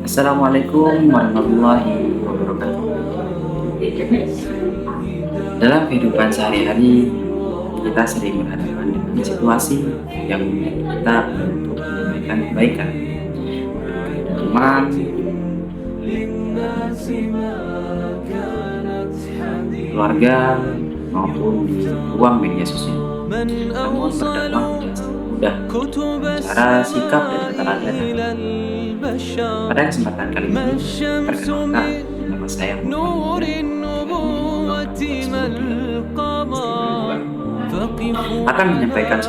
Assalamualaikum warahmatullahi wabarakatuh. Dalam kehidupan sehari-hari, kita sering berhadapan dengan situasi yang meminta kita untuk menyampaikan kebaikan, teman, keluarga, maupun di ruang media sosial. Namun berdakwah tidak selalu mudah. Cara, sikap, dan teladan. Pada kesempatan kali ini, perkenalkan nama saya akan menyampaikan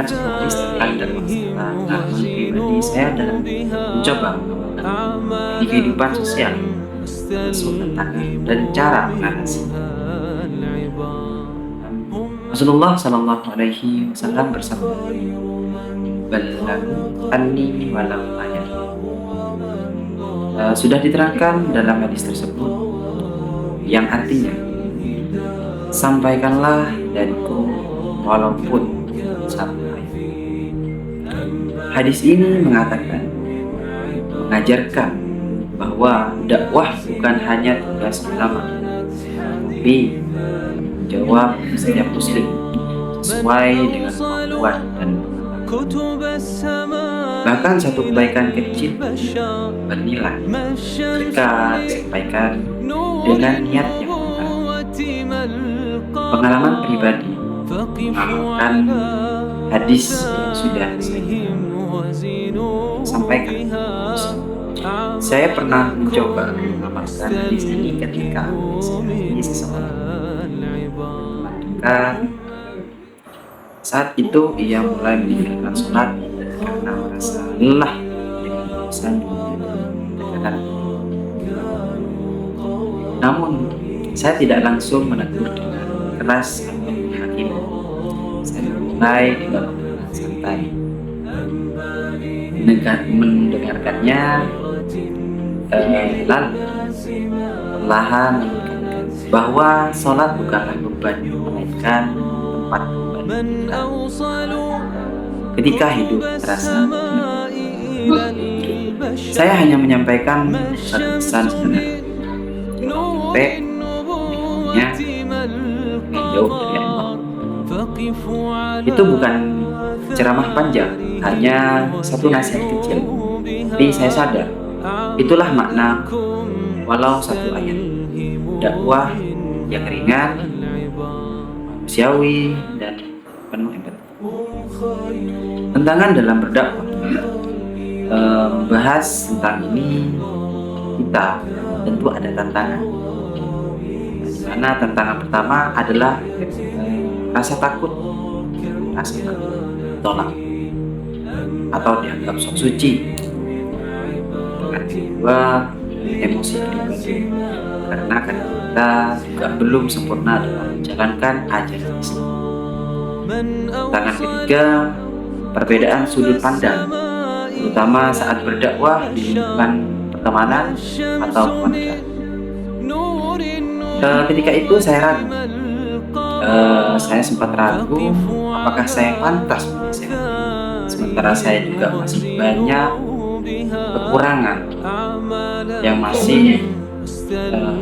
sebuah istilah dan pengalaman pribadi saya dalam mencoba di kehidupan sosial, isu tantangan dan cara mengatasi. Rasulullah Shallallahu Alaihi Wasallam bersabda, "Balaghu anni walau ayat." Sudah diterangkan dalam hadis tersebut yang artinya, sampaikanlah dariku walaupun satu ayat. Hadis ini mengajarkan bahwa dakwah bukan hanya tugas utama, tapi menjawab setiap muslim sesuai dengan kemampuan dan bahkan satu kebaikan kecil bernilai jika disampaikan dengan niat yang benar. Pengalaman pribadi mengamalkan hadis yang sudah saya sampaikan. Saya pernah mencoba mengamalkan hadis ini ketika saya seseorang. Maka saat itu ia mulai meninggalkan sholat karena merasa lelah dengan urusan dunia. Namun saya tidak langsung menegur dengan keras atau menghakimi. Saya mulai dengan santai mendengarkannya, lalu perlahan bahwa sholat bukanlah beban, melainkan tempat kembali. Ketika hidup terasa saya hanya menyampaikan satu pesan sederhana, sampai dengannya jauh dari Allah. Itu bukan ceramah panjang, hanya satu nasihat kecil, tapi saya sadar itulah makna walau satu ayat. Dakwah yang ringan, manusiawi, dan penuh empati. Tantangan dalam berdakwah, membahas tentang ini kita tentu ada tantangan. Di mana tantangan pertama adalah rasa takut tolak atau dianggap sok suci. Tantangan kedua, emosi pribadi, karena kita juga belum sempurna dalam menjalankan ajaran Islam. Tantangan ketiga, perbedaan sudut pandang, terutama saat berdakwah di lingkungan pertemanan atau keluarga. Ketika itu saya ragu, saya sempat ragu apakah saya pantas menasihati, sementara saya juga masih banyak kekurangan yang masih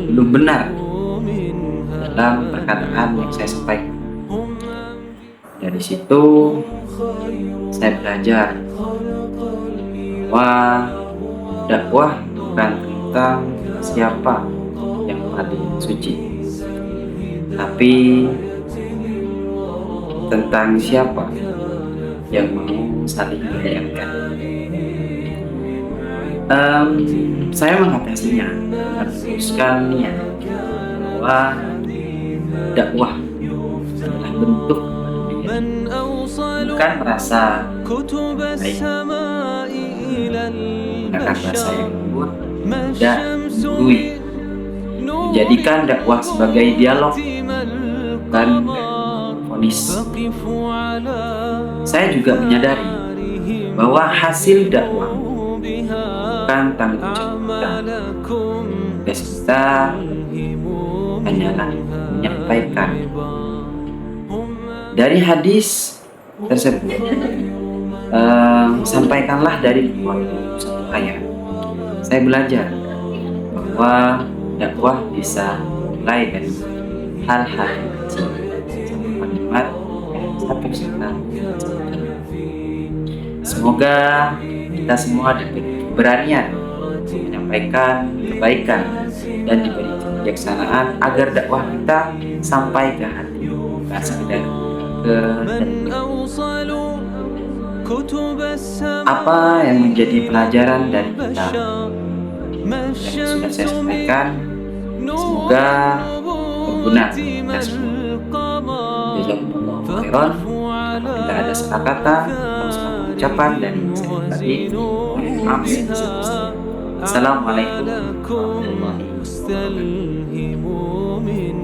belum benar dalam perkataan yang saya sampaikan. Dari situ saya belajar bahwa dakwah bukan tentang siapa yang paling suci, tapi tentang siapa yang mau saling mengingatkan. Saya mengatasinya dengan meneruskan niat bahwa dakwah adalah bentuk bukan merasa baik, menggunakan bahasa yang lembut dan menggurui, menjadikan dakwah sebagai dialog dan vonis. Saya juga menyadari bahwa hasil dakwah bukan tanggung jawab kita. Tugas kita hanyalah menyampaikan. Dari hadis tersebut, sampaikanlah dari waktu satu ayat. Saya belajar bahwa dakwah bisa mulai dari hal-hal yang kecil, satu kalimat, satu cinta. Semoga kita semua diberi keberanian menyampaikan kebaikan dan diberi kebijaksanaan agar dakwah kita sampai ke hati, bukan sekedar ke apa yang menjadi pelajaran dari kita yang sudah saya sampaikan. Semoga berguna kita semua. Jazakumullahu khairan. Apabila ada salah kata, salah ucapan dari saya tadi, maaf sebesar-besarnya. Assalamualaikum warahmatullahi wabarakatuh.